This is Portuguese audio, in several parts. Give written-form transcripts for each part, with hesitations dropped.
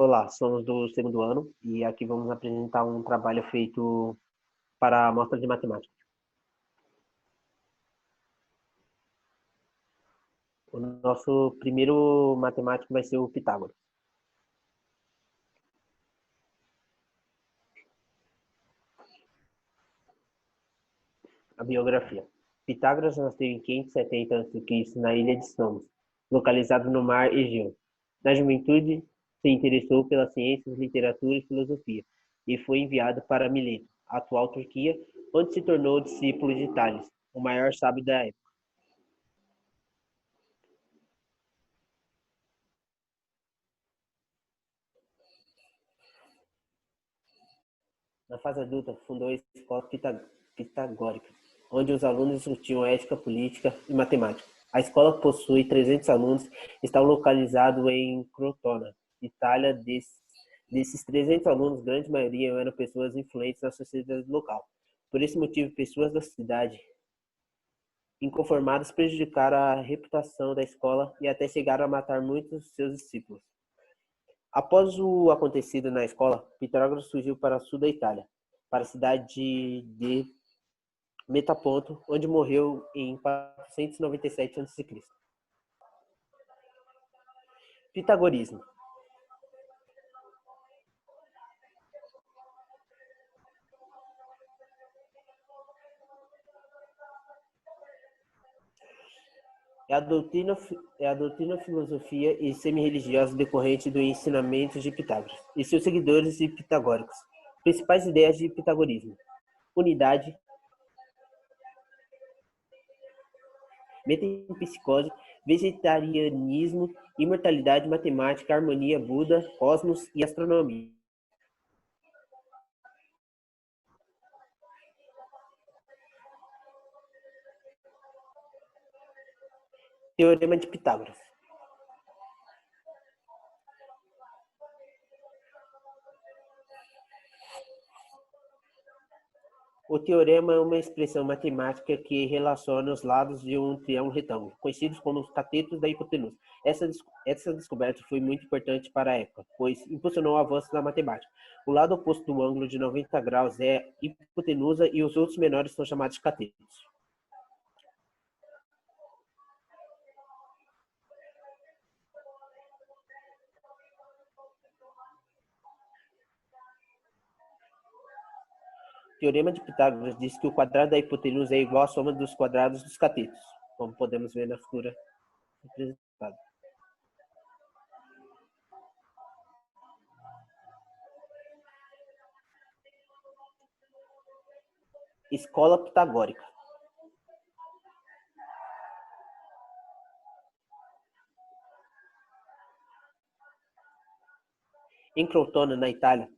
Olá, somos do segundo ano e aqui vamos apresentar um trabalho feito para a amostra de matemática. O nosso primeiro matemático vai ser o Pitágoras. A biografia. Pitágoras nasceu em 570 a.C. na ilha de Samos, localizado no mar Egeu. Na juventude, se interessou pelas ciências, literatura e filosofia e foi enviado para Mileto, a atual Turquia, onde se tornou discípulo de Tales, o maior sábio da época. Na fase adulta, fundou a escola pitagórica, onde os alunos discutiam ética, política e matemática. A escola possui 300 alunos, está localizado em Crotona, Itália. Desses 300 alunos, grande maioria eram pessoas influentes na sociedade local. Por esse motivo, pessoas da cidade inconformadas prejudicaram a reputação da escola e até chegaram a matar muitos de seus discípulos. Após o acontecido na escola, Pitágoras fugiu para o sul da Itália, para a cidade de Metaponto, onde morreu em 497 a.C. Pitagorismo. É a doutrina, filosofia e semi-religiosa decorrente do ensinamento de Pitágoras e seus seguidores e pitagóricos. Principais ideias de pitagorismo: unidade, metempsicose, vegetarianismo, imortalidade, matemática, harmonia, Buda, cosmos e astronomia. Teorema de Pitágoras. O teorema é uma expressão matemática que relaciona os lados de um triângulo retângulo, conhecidos como os catetos da hipotenusa. Essa descoberta foi muito importante para a época, pois impulsionou o avanço da matemática. O lado oposto do ângulo de 90 graus é hipotenusa e os outros menores são chamados de catetos. O teorema de Pitágoras diz que o quadrado da hipotenusa é igual à soma dos quadrados dos catetos, como podemos ver na figura representada. Escola pitagórica. Em Crotona, na Itália,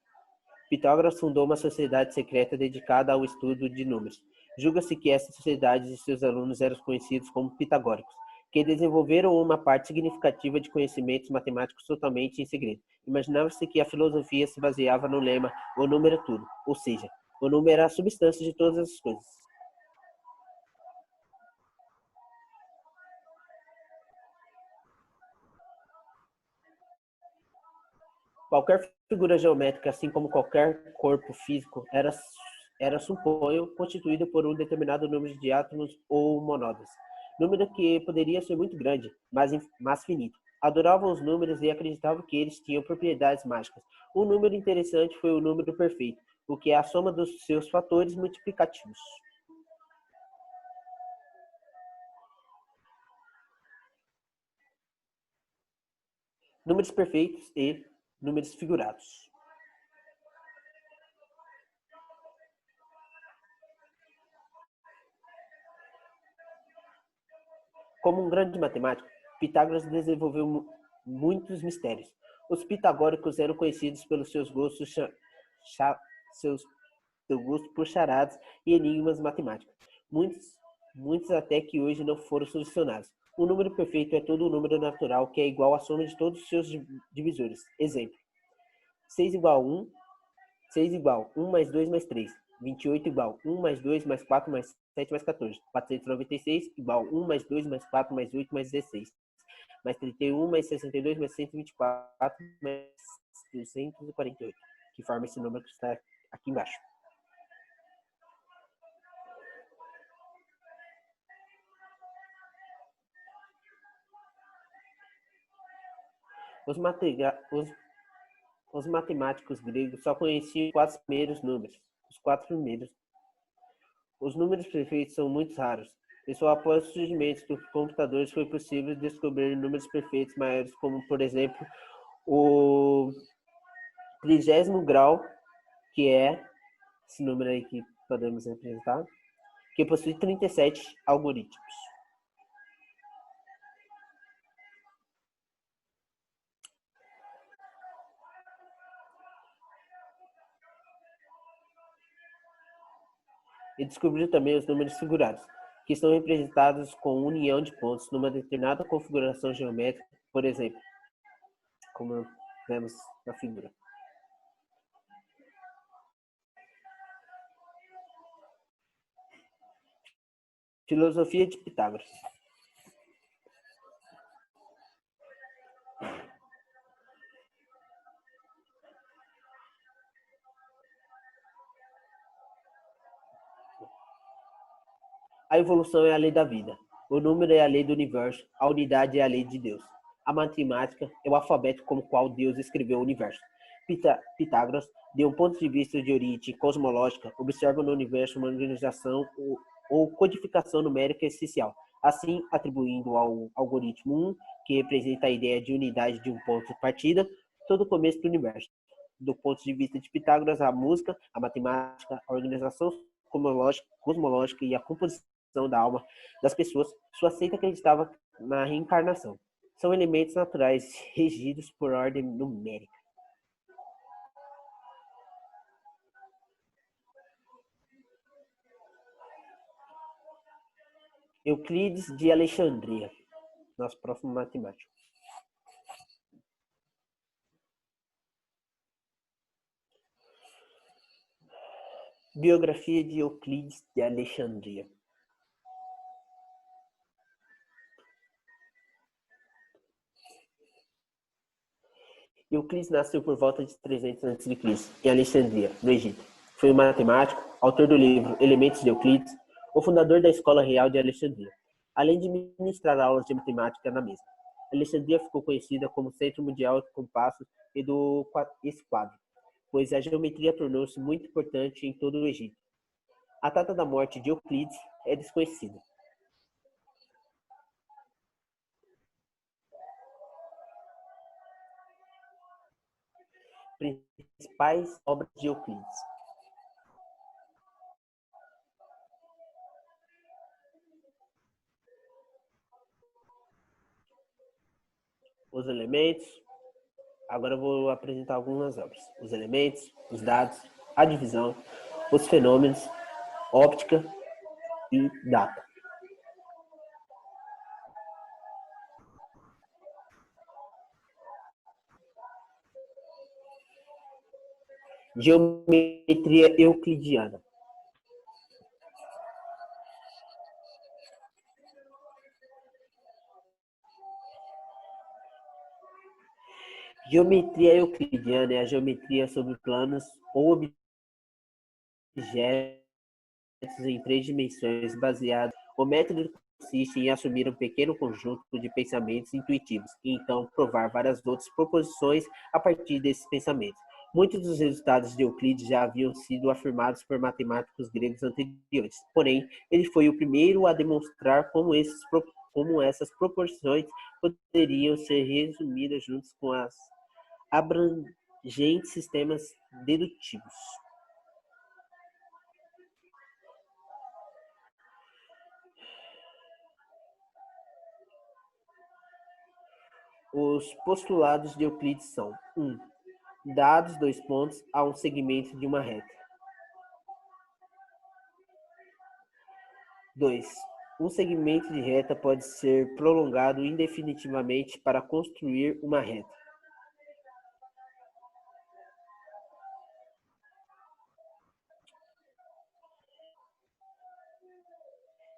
Pitágoras fundou uma sociedade secreta dedicada ao estudo de números. Julga-se que essa sociedade e seus alunos eram conhecidos como pitagóricos, que desenvolveram uma parte significativa de conhecimentos matemáticos totalmente em segredo. Imaginava-se que a filosofia se baseava no lema "o número é tudo", ou seja, o número é a substância de todas as coisas. Qualquer figura geométrica, assim como qualquer corpo físico, suponho, constituído por um determinado número de átomos ou monódas. Número que poderia ser muito grande, mas finito. Adoravam os números e acreditavam que eles tinham propriedades mágicas. Um número interessante foi o número perfeito, o que é a soma dos seus fatores multiplicativos. Números perfeitos e números figurados. Como um grande matemático, Pitágoras desenvolveu muitos mistérios. Os pitagóricos eram conhecidos pelos seus gostos, seus, seu gosto por charadas e enigmas matemáticos. Muitos, muitos até que hoje não foram solucionados. O número perfeito é todo número natural que é igual à soma de todos os seus divisores. Exemplo: 6 igual a 1, 6 igual a 1 mais 2 mais 3. 28 igual a 1 mais 2 mais 4 mais 7 mais 14. 496 igual a 1 mais 2 mais 4 mais 8 mais 16. Mais 31 mais 62 mais 124 mais 248, que forma esse número que está aqui embaixo. Os matemáticos gregos só conheciam os 4 primeiros números. Os números perfeitos são muito raros, e só após o surgimento dos computadores foi possível descobrir números perfeitos maiores, como, por exemplo, o 30º grau, que é esse número aí que podemos representar, que possui 37 algoritmos. E descobriu também os números figurados, que são representados com união de pontos numa determinada configuração geométrica, por exemplo, como vemos na figura. Filosofia de Pitágoras. A evolução é a lei da vida. O número é a lei do universo. A unidade é a lei de Deus. A matemática é o alfabeto com o qual Deus escreveu o universo. Pitágoras, de um ponto de vista de origem cosmológica, observa no universo uma organização ou codificação numérica essencial, assim atribuindo ao algoritmo 1, que representa a ideia de unidade de um ponto de partida, todo o começo do universo. Do ponto de vista de Pitágoras, a música, a matemática, a organização cosmológica e a composição da alma das pessoas, sua seita acreditava na reencarnação. São elementos naturais regidos por ordem numérica. Euclides de Alexandria, nosso próximo matemático. Biografia de Euclides de Alexandria. Euclides nasceu por volta de 300 a.C., em Alexandria, no Egito. Foi um matemático, autor do livro Elementos de Euclides, o fundador da Escola Real de Alexandria, além de ministrar aulas de matemática na mesma. Alexandria ficou conhecida como centro mundial de compassos e do esquadro, pois a geometria tornou-se muito importante em todo o Egito. A data da morte de Euclides é desconhecida. Principais obras de Euclides. Os elementos. Agora eu vou apresentar algumas obras. Os elementos, os dados, a divisão, os fenômenos, óptica e data. Geometria euclidiana. Geometria euclidiana é a geometria sobre planos ou objetos em 3 dimensões baseado. O método consiste em assumir um pequeno conjunto de pensamentos intuitivos e então provar várias outras proposições a partir desses pensamentos. Muitos dos resultados de Euclides já haviam sido afirmados por matemáticos gregos anteriores, porém, ele foi o primeiro a demonstrar como essas proporções poderiam ser resumidas juntos com as abrangentes sistemas dedutivos. Os postulados de Euclides são: 1. Dados 2 pontos a um segmento de uma reta. 2. Um segmento de reta pode ser prolongado indefinitivamente para construir uma reta.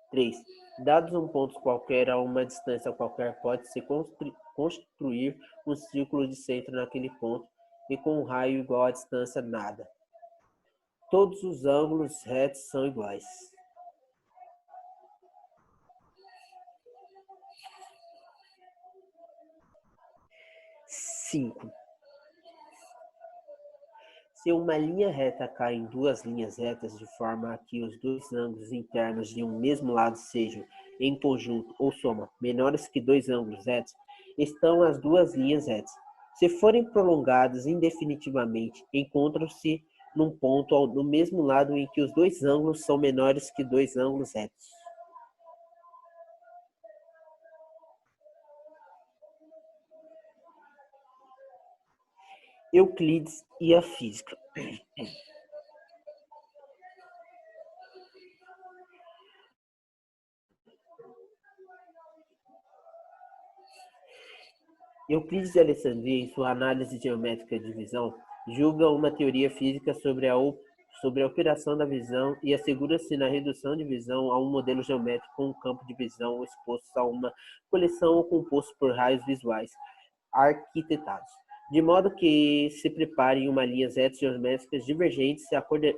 3. Dados um ponto qualquer a uma distância qualquer, pode-se construir um círculo de centro naquele ponto e com um raio igual à distância nada. Todos os ângulos retos são iguais. 5. Se uma linha reta cai em duas linhas retas de forma a que os dois ângulos internos de um mesmo lado sejam, em conjunto ou soma, menores que dois ângulos retos, estão as duas linhas retas. Se forem prolongadas indefinitivamente, encontram-se num ponto no mesmo lado em que os dois ângulos são menores que dois ângulos retos. Euclides e a física. Euclides de Alexandria, em sua análise geométrica de visão, julga uma teoria física sobre a operação da visão e assegura-se na redução de visão a um modelo geométrico com um campo de visão exposto a uma coleção ou composto por raios visuais arquitetados, de modo que se preparem uma linhas retas geométricas divergentes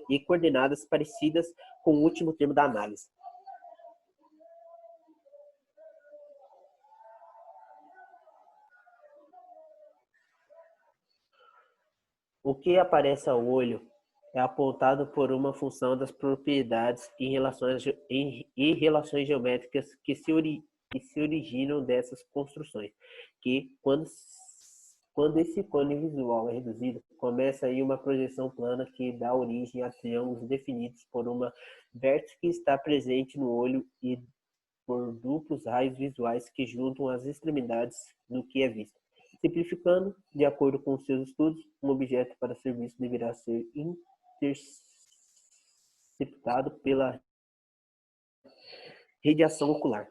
e coordenadas parecidas com o último termo da análise. O que aparece ao olho é apontado por uma função das propriedades e relações geométricas que se originam dessas construções, que, quando esse cone visual é reduzido, começa aí uma projeção plana que dá origem a triângulos definidos por uma vértice que está presente no olho e por duplos raios visuais que juntam as extremidades do que é visto. Simplificando, de acordo com seus estudos, um objeto para ser visto deverá ser interceptado pela radiação ocular.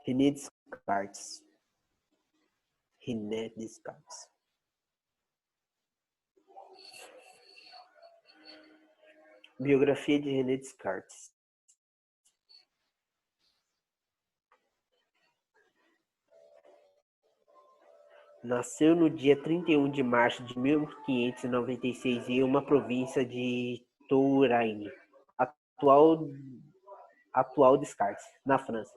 René Descartes. René Descartes. Biografia de René Descartes. Nasceu no dia 31 de março de 1596 em uma província de Touraine, atual Descartes, na França.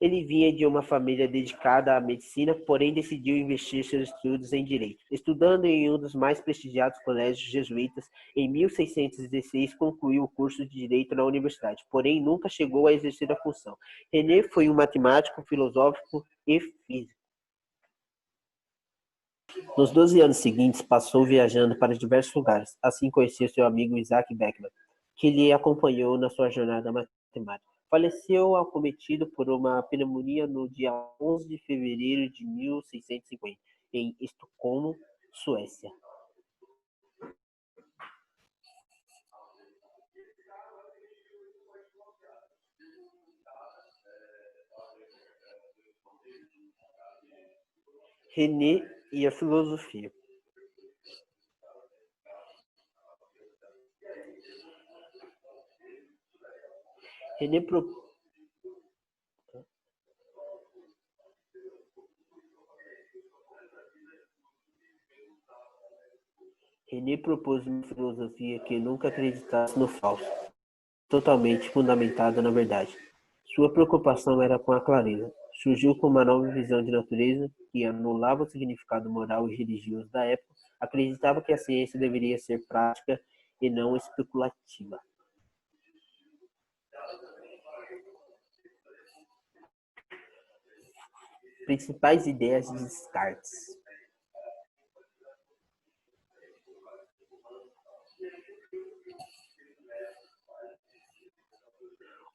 Ele vinha de uma família dedicada à medicina, porém decidiu investir seus estudos em direito. Estudando em um dos mais prestigiados colégios jesuítas, em 1616 concluiu o curso de direito na universidade, porém nunca chegou a exercer a função. René foi um matemático, filósofo e físico. Nos 12 anos seguintes, passou viajando para diversos lugares. Assim conheceu seu amigo Isaac Beckman, que lhe acompanhou na sua jornada matemática. Faleceu acometido por uma pneumonia no dia 11 de fevereiro de 1650, em Estocolmo, Suécia. René e a filosofia. René propôs uma filosofia que nunca acreditasse no falso, totalmente fundamentada na verdade. Sua preocupação era com a clareza. Surgiu com uma nova visão de natureza que anulava o significado moral e religioso da época. Acreditava que a ciência deveria ser prática e não especulativa. Principais ideias de Descartes.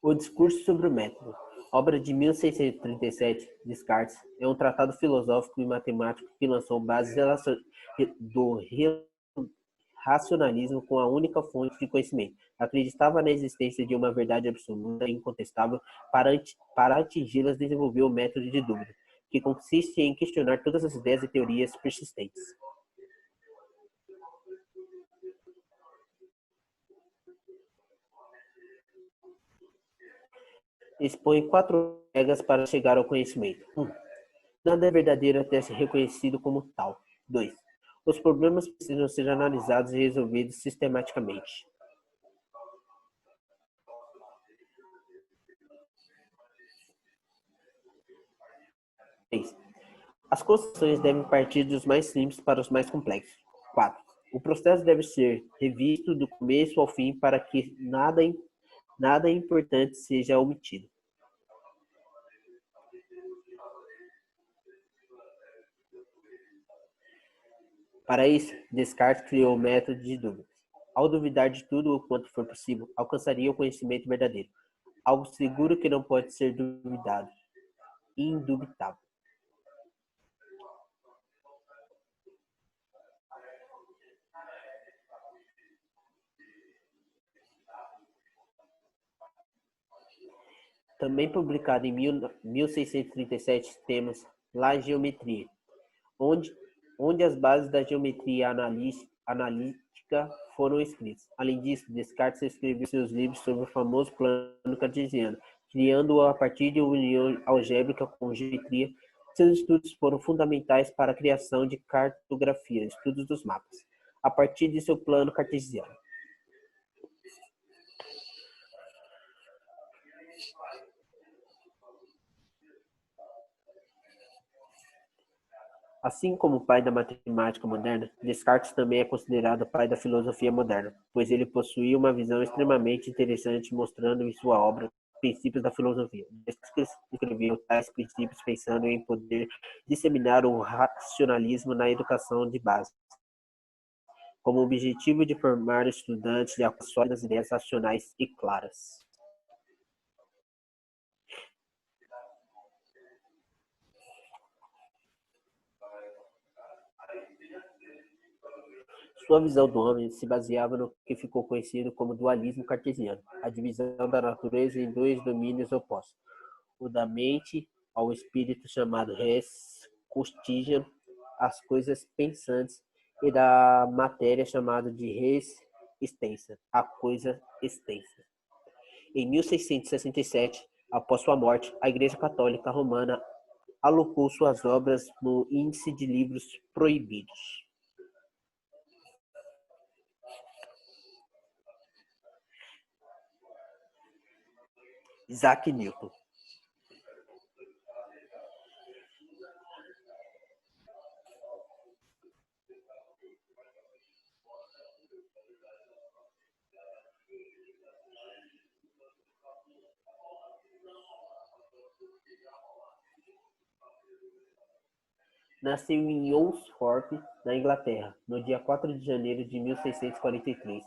O Discurso sobre o Método, obra de 1637, Descartes, é um tratado filosófico e matemático que lançou bases do racionalismo com a única fonte de conhecimento. Acreditava na existência de uma verdade absoluta e incontestável. Para atingi-las, desenvolveu o método de dúvida, que consiste em questionar todas as ideias e teorias persistentes. expõe 4 regras para chegar ao conhecimento. 1. Nada é verdadeiro até ser reconhecido como tal. 2. Os problemas precisam ser analisados e resolvidos sistematicamente. 3. As construções devem partir dos mais simples para os mais complexos. 4. O processo deve ser revisto do começo ao fim para que nada importante seja omitido. Para isso, Descartes criou o método de dúvidas. Ao duvidar de tudo o quanto for possível, alcançaria o conhecimento verdadeiro, algo seguro que não pode ser duvidado, indubitável. Também publicado em 1637, temos La Geometria, onde, onde as bases da geometria analítica foram escritas. Além disso, Descartes escreveu seus livros sobre o famoso plano cartesiano, criando-o a partir de uma união algébrica com geometria. Seus estudos foram fundamentais para a criação de cartografia, estudos dos mapas, a partir de seu plano cartesiano. Assim como o pai da matemática moderna, Descartes também é considerado o pai da filosofia moderna, pois ele possuía uma visão extremamente interessante, mostrando em sua obra Princípios da Filosofia. Descartes escreveu tais princípios pensando em poder disseminar o racionalismo na educação de base, como objetivo de formar estudantes de acordo com sólidas ideias racionais e claras. Sua visão do homem se baseava no que ficou conhecido como dualismo cartesiano, a divisão da natureza em dois domínios opostos: o da mente ao espírito, chamado res cognition, as coisas pensantes, e da matéria, chamado de res extensa, a coisa extensa. Em 1667, após sua morte, a Igreja Católica Romana alocou suas obras no Índice de Livros Proibidos. Isaac Newton. Nasceu em Oxford, na Inglaterra, no dia 4 de janeiro de 1643.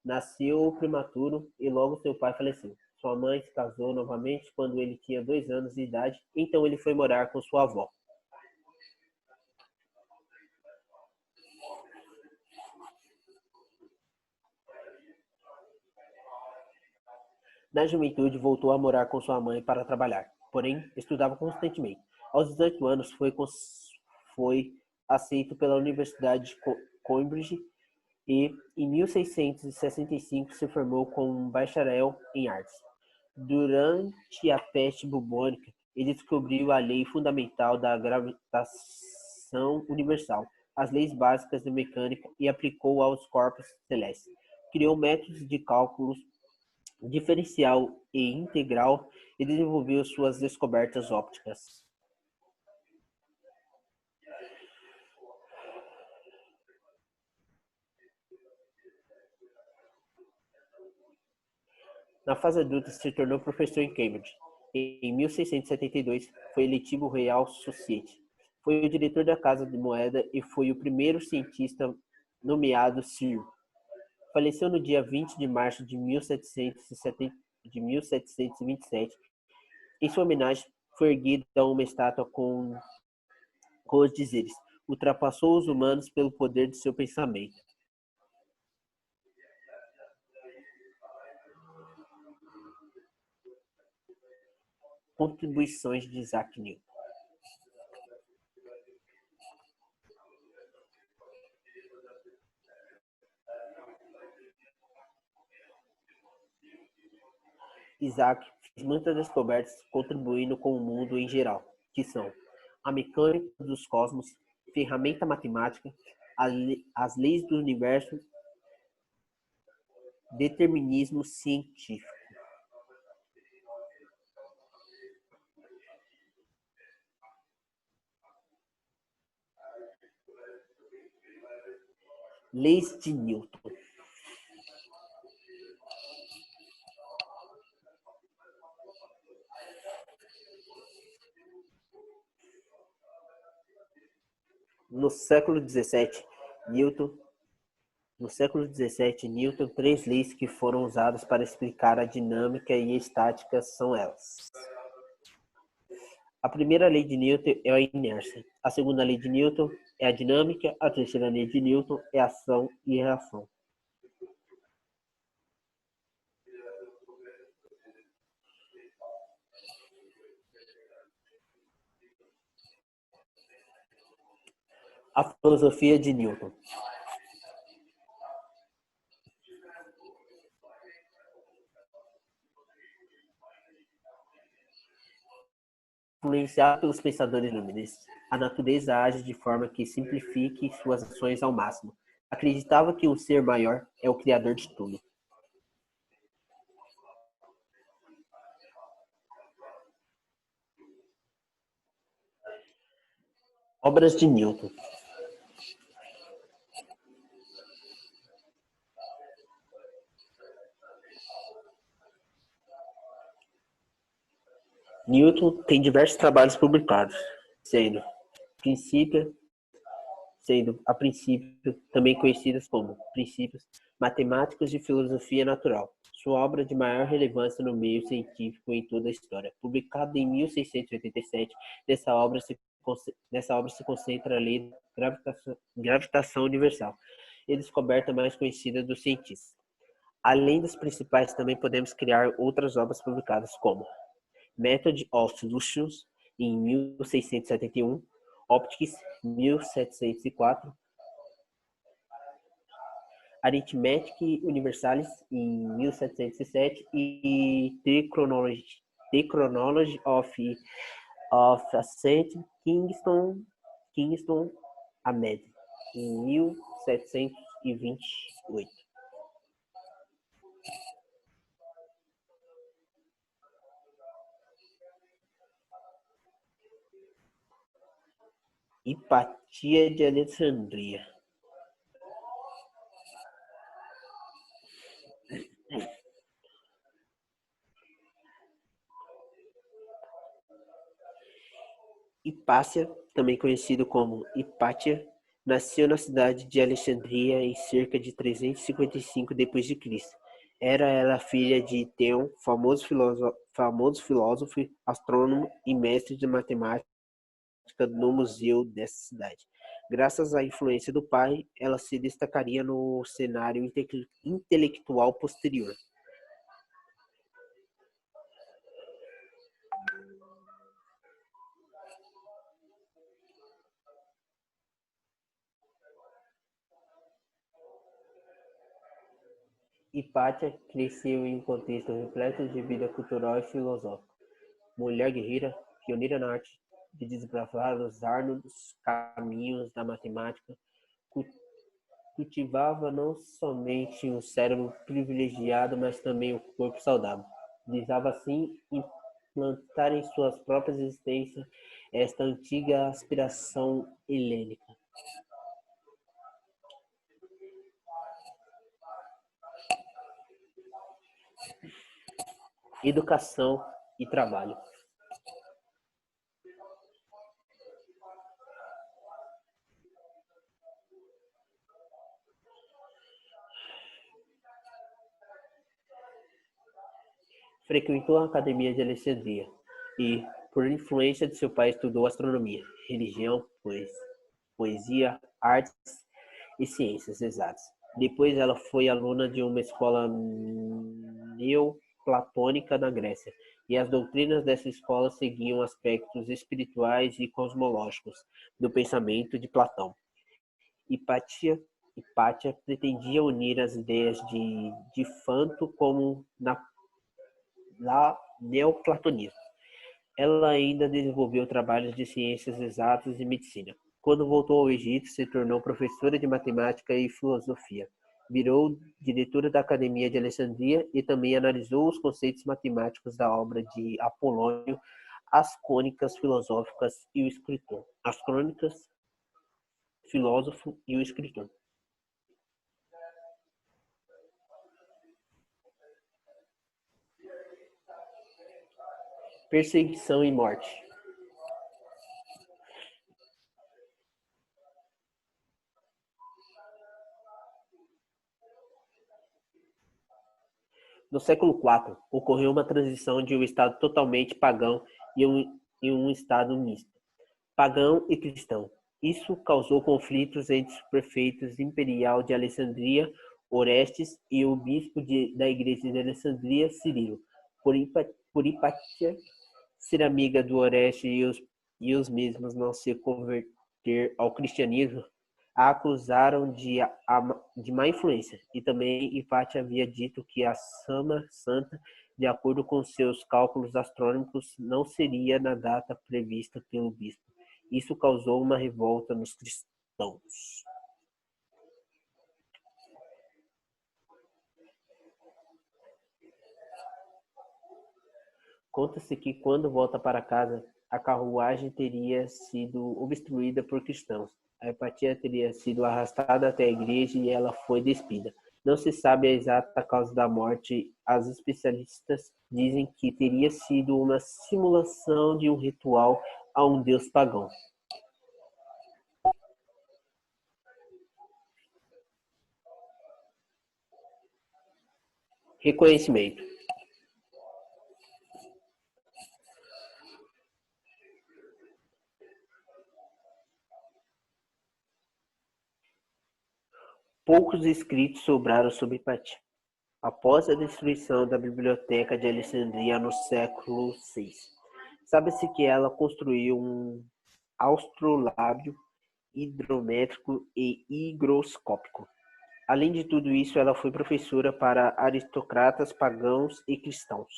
Nasceu prematuro e logo seu pai faleceu. Sua mãe se casou novamente quando ele tinha 2 anos de idade, então ele foi morar com sua avó. Na juventude, voltou a morar com sua mãe para trabalhar, porém estudava constantemente. Aos 18 anos, foi aceito pela Universidade de Cambridge e, em 1665, se formou como um bacharel em artes. Durante a peste bubônica, ele descobriu a lei fundamental da gravitação universal, as leis básicas da mecânica e aplicou aos corpos celestes. Criou métodos de cálculos diferencial e integral e desenvolveu suas descobertas ópticas. Na fase adulta, se tornou professor em Cambridge. Em 1672, foi eletivo Royal Society. Foi o diretor da Casa de Moeda e foi o primeiro cientista nomeado Sir. Faleceu no dia 20 de março de 1727. Em sua homenagem, foi erguida uma estátua com os dizeres: ultrapassou os humanos pelo poder de seu pensamento. Contribuições de Isaac Newton. Isaac muitas descobertas contribuindo com o mundo em geral, que são a mecânica dos cosmos, ferramenta matemática, as leis do universo, determinismo científico. Leis de Newton. No século XVII, Newton, três leis que foram usadas para explicar a dinâmica e a estática são elas. A primeira lei de Newton é a inércia. A segunda lei de Newton é a dinâmica. A terceira lei de Newton é a ação e reação. A filosofia de Newton. Influenciado pelos pensadores iluministas, a natureza age de forma que simplifique suas ações ao máximo. Acreditava que um ser maior é o criador de tudo. Obras de Newton. Newton tem diversos trabalhos publicados, sendo a princípio também conhecidas como Princípios Matemáticos de Filosofia Natural, sua obra de maior relevância no meio científico em toda a história. Publicada em 1687, nessa obra se concentra a lei da gravitação universal e a descoberta mais conhecida dos cientistas. Além das principais, também podemos criar outras obras publicadas como Method of Solutions, em 1671, Optics, 1704, Arithmetic Universalis, em 1707, e The Chronology of Ascent Kingston Ahmed, em 1728. Hipatia de Alexandria. Hipácia, também conhecido como Hipátia, nasceu na cidade de Alexandria em cerca de 355 d.C. Era ela filha de Theon, famoso filósofo, astrônomo e mestre de matemática no museu dessa cidade. Graças à influência do pai, ela se destacaria no cenário intelectual posterior. Hipátia cresceu em um contexto repleto de vida cultural e filosófica. Mulher guerreira, pioneira na arte de desbravar os árduos caminhos da matemática, cultivava não somente um cérebro privilegiado, mas também um corpo saudável. Visava assim implantar em suas próprias existências esta antiga aspiração helênica. Educação e trabalho. Frequentou a Academia de Alexandria e, por influência de seu pai, estudou astronomia, religião, poesia, artes e ciências exatas. Depois ela foi aluna de uma escola neoplatônica na Grécia, e as doutrinas dessa escola seguiam aspectos espirituais e cosmológicos do pensamento de Platão. Hipátia pretendia unir as ideias de Fanto como neoplatonismo. Ela ainda desenvolveu trabalhos de ciências exatas e medicina. Quando voltou ao Egito, se tornou professora de matemática e filosofia. Virou diretora da Academia de Alexandria e também analisou os conceitos matemáticos da obra de Apolônio, As Crônicas Filosóficas e o Escritor. As Crônicas, Filósofo e o Escritor. Perseguição e morte. No século IV, ocorreu uma transição de um estado totalmente pagão e um estado misto, pagão e cristão. Isso causou conflitos entre os prefeitos imperial de Alexandria, Orestes, e o bispo da igreja de Alexandria, Cirilo. Por Hipatia ser amiga do Orestes e os mesmos não se converter ao cristianismo, a acusaram de má influência, e também Hipátia havia dito que a Sama Santa, de acordo com seus cálculos astronômicos, não seria na data prevista pelo bispo. Isso causou uma revolta nos cristãos. Conta-se que, quando volta para casa, a carruagem teria sido obstruída por cristãos. A Hipatia teria sido arrastada até a igreja e ela foi despida. Não se sabe a exata causa da morte. Os especialistas dizem que teria sido uma simulação de um ritual a um deus pagão. Reconhecimento. Poucos escritos sobraram sobre Hipatia. Após a destruição da biblioteca de Alexandria no século VI, sabe-se que ela construiu um astrolábio hidrométrico e higroscópico. Além de tudo isso, ela foi professora para aristocratas pagãos e cristãos.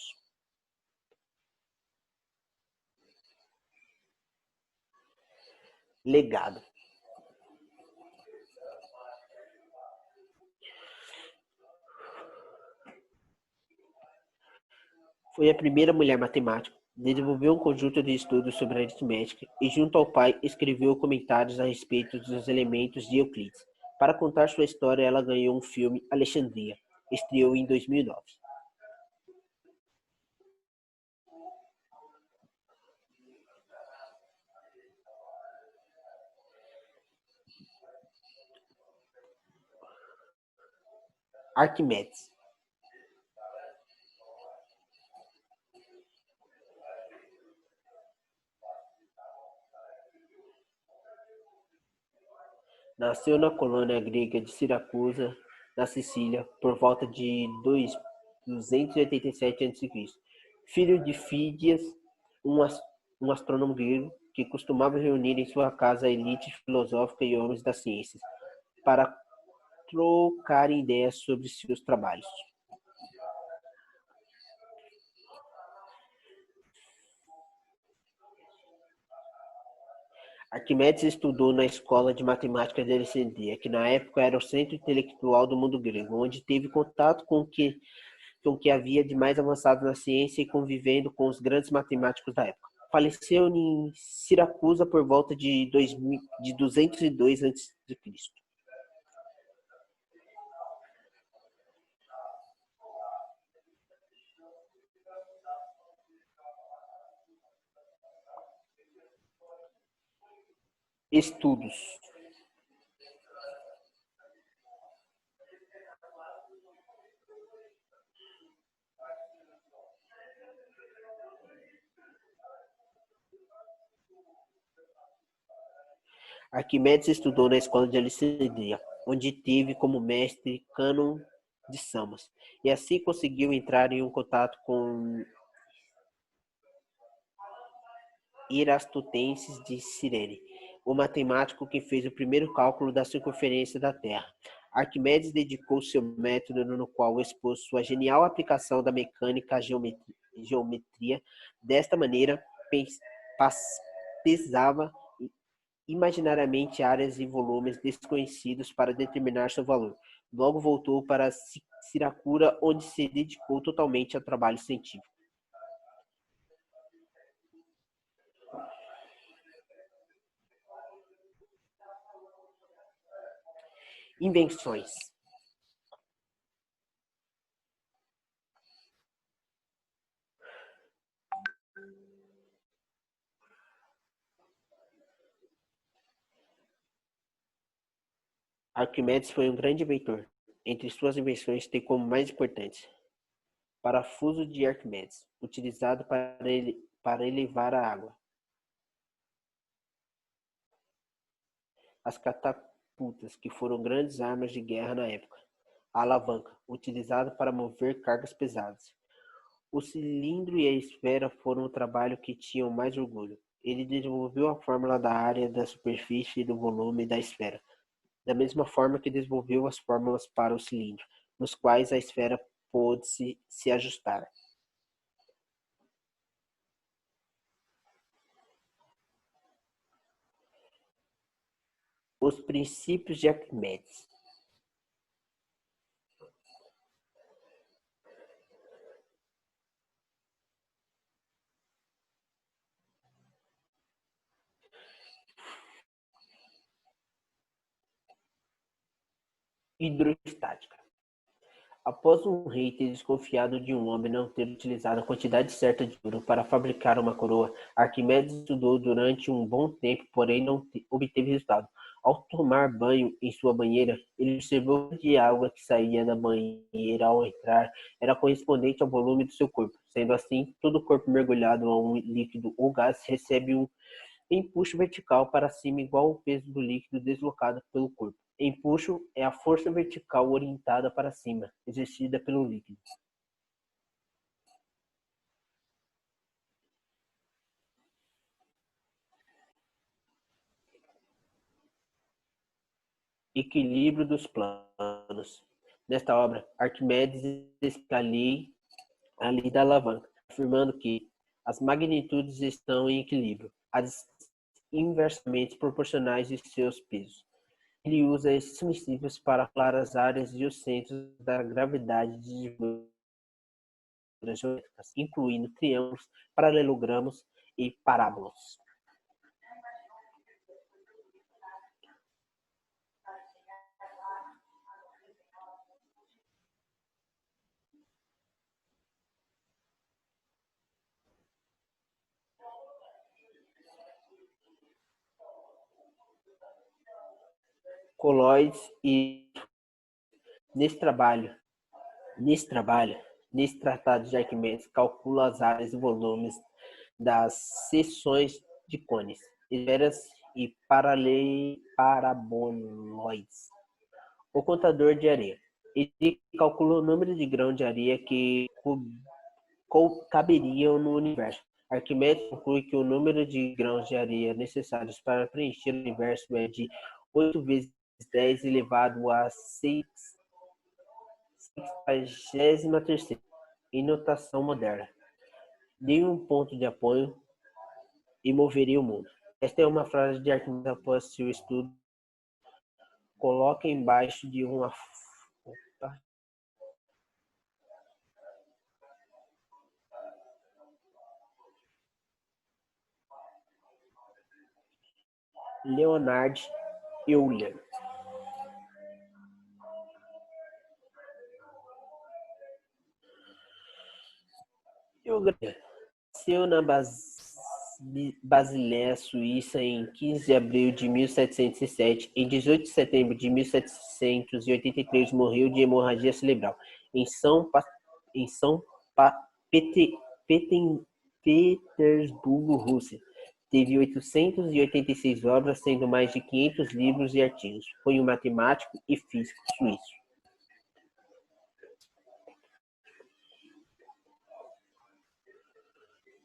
Legado. Foi a primeira mulher matemática. Desenvolveu um conjunto de estudos sobre aritmética e, junto ao pai, escreveu comentários a respeito dos elementos de Euclides. Para contar sua história, ela ganhou um filme, Alexandria. Estreou em 2009. Arquimedes. Nasceu na colônia grega de Siracusa, na Sicília, por volta de 287 a.C. Filho de Fídias, um astrônomo grego que costumava reunir em sua casa a elite filosófica e homens das ciências para trocar ideias sobre seus trabalhos. Arquimedes estudou na Escola de Matemática de Alexandria, que na época era o centro intelectual do mundo grego, onde teve contato com o que havia de mais avançado na ciência e convivendo com os grandes matemáticos da época. Faleceu em Siracusa por volta de 202 a.C. Estudos. Arquimedes estudou na Escola de Alexandria, onde teve como mestre Cânon de Samos, e assim conseguiu entrar em um contato com Eratóstenes de Cirene, o matemático que fez o primeiro cálculo da circunferência da Terra. Arquimedes dedicou seu método, no qual expôs sua genial aplicação da mecânica à geometria. geometria. Desta maneira, pesava imaginariamente áreas e volumes desconhecidos para determinar seu valor. Logo voltou para Siracura, onde se dedicou totalmente ao trabalho científico. Invenções. Arquimedes foi um grande inventor. Entre suas invenções tem como mais importantes: parafuso de Arquimedes, utilizado para elevar a água. As catapultas, que foram grandes armas de guerra na época. A alavanca, utilizada para mover cargas pesadas. O cilindro e a esfera foram o trabalho que tinham mais orgulho. Ele desenvolveu a fórmula da área, da superfície e do volume da esfera, da mesma forma que desenvolveu as fórmulas para o cilindro, nos quais a esfera pôde se ajustar. Os princípios de Arquimedes. Hidrostática. Após um rei ter desconfiado de um homem não ter utilizado a quantidade certa de ouro para fabricar uma coroa, Arquimedes estudou durante um bom tempo, porém não obteve resultado. Ao tomar banho em sua banheira, ele observou que a água que saía da banheira ao entrar era correspondente ao volume do seu corpo. Sendo assim, todo corpo mergulhado a um líquido ou gás recebe um empuxo vertical para cima igual ao peso do líquido deslocado pelo corpo. Empuxo é a força vertical orientada para cima, exercida pelo líquido. Equilíbrio dos planos. Nesta obra, Arquimedes escalei a lei da alavanca, afirmando que as magnitudes estão em equilíbrio, inversamente proporcionais de seus pesos. Ele usa esses princípios para calcular as áreas e os centros da gravidade de figuras geométricas, incluindo triângulos, paralelogramos e parábolas. Coloides e nesse trabalho, nesse trabalho, nesse tratado de Arquimedes, calcula as áreas e volumes das seções de cones, esferas e paraboloides. O contador de areia. Ele calcula o número de grãos de areia que caberiam no universo. Arquimedes conclui que o número de grãos de areia necessários para preencher o universo é de 8 vezes 10 elevado a 63ª em notação moderna. Dei um ponto de apoio e moveria o mundo. Esta é uma frase de Arquimedes após seu estudo. Coloque embaixo de uma Leonhard Euler. Nasceu na Basileia, Suíça, em 15 de abril de 1707. Em 18 de setembro de 1783, morreu de hemorragia cerebral em São Petersburgo, Rússia. Teve 886 obras, sendo mais de 500 livros e artigos. Foi um matemático e físico suíço.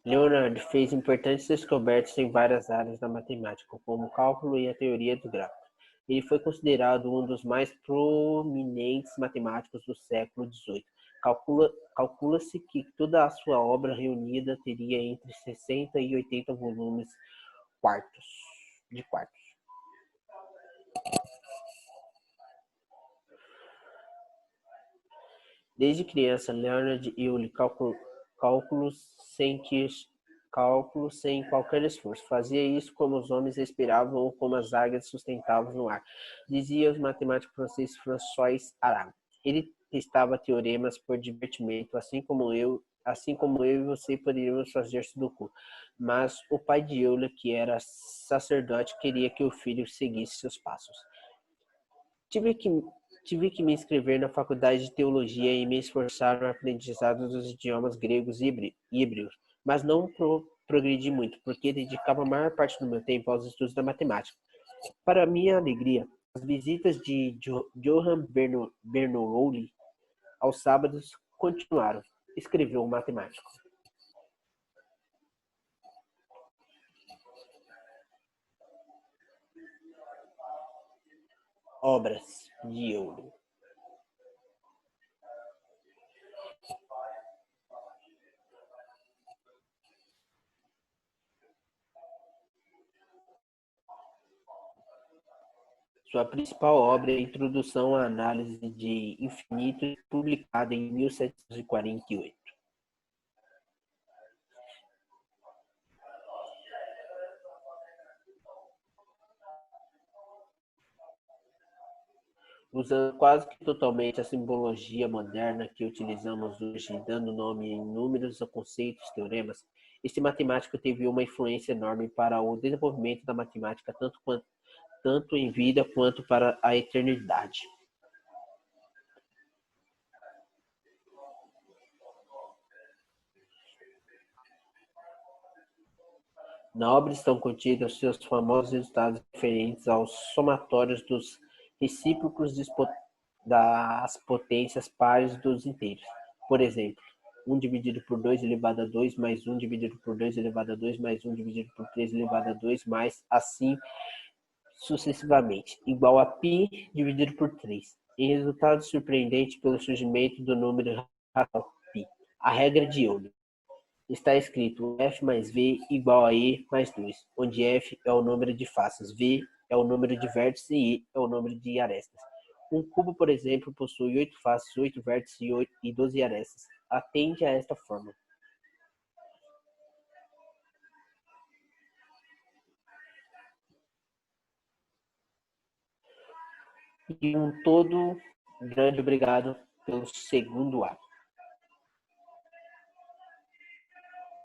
Leonard fez importantes descobertas em várias áreas da matemática, como o cálculo e a teoria dos gráficos. Ele foi considerado um dos mais prominentes matemáticos do século XVIII. Calcula-se que toda a sua obra reunida teria entre 60 e 80 volumes de quartos. Desde criança, Leonard Euler cálculos sem qualquer esforço. Fazia isso como os homens respiravam ou como as águias sustentavam no ar, dizia o matemático francês François Arago. Ele testava teoremas por divertimento, assim como eu e você poderíamos fazer Sudoku. Mas o pai de Euler, que era sacerdote, queria que o filho seguisse seus passos. Tive que, tive que me inscrever na faculdade de teologia e me esforçar no aprendizado dos idiomas gregos e híbridos, mas não progredi muito, porque dedicava a maior parte do meu tempo aos estudos da matemática. Para minha alegria, as visitas de Johann Bernoulli aos sábados continuaram, escreveu o matemático. Obras de Euler. Sua principal obra é a Introdução à Análise de Infinitos, publicada em 1748. Usando quase que totalmente a simbologia moderna que utilizamos hoje, dando nome a inúmeros conceitos, teoremas, este matemático teve uma influência enorme para o desenvolvimento da matemática, tanto em vida quanto para a eternidade. Na obra estão contidos seus famosos resultados referentes aos somatórios dos recíprocos das potências pares dos inteiros. Por exemplo, 1 dividido por 2 elevado a 2 mais 1 dividido por 2 elevado a 2 mais 1 dividido por 3 elevado a 2 mais assim sucessivamente, igual a π dividido por 3. Em resultado surpreendente pelo surgimento do número racional π. A regra de Euler. Está escrito f mais v igual a e mais 2, onde f é o número de faces, v é o número de vértices e e é o número de arestas. Um cubo, por exemplo, possui 8 faces, 8 vértices e 12 arestas. Atende a esta forma. E um todo grande obrigado pelo segundo ato.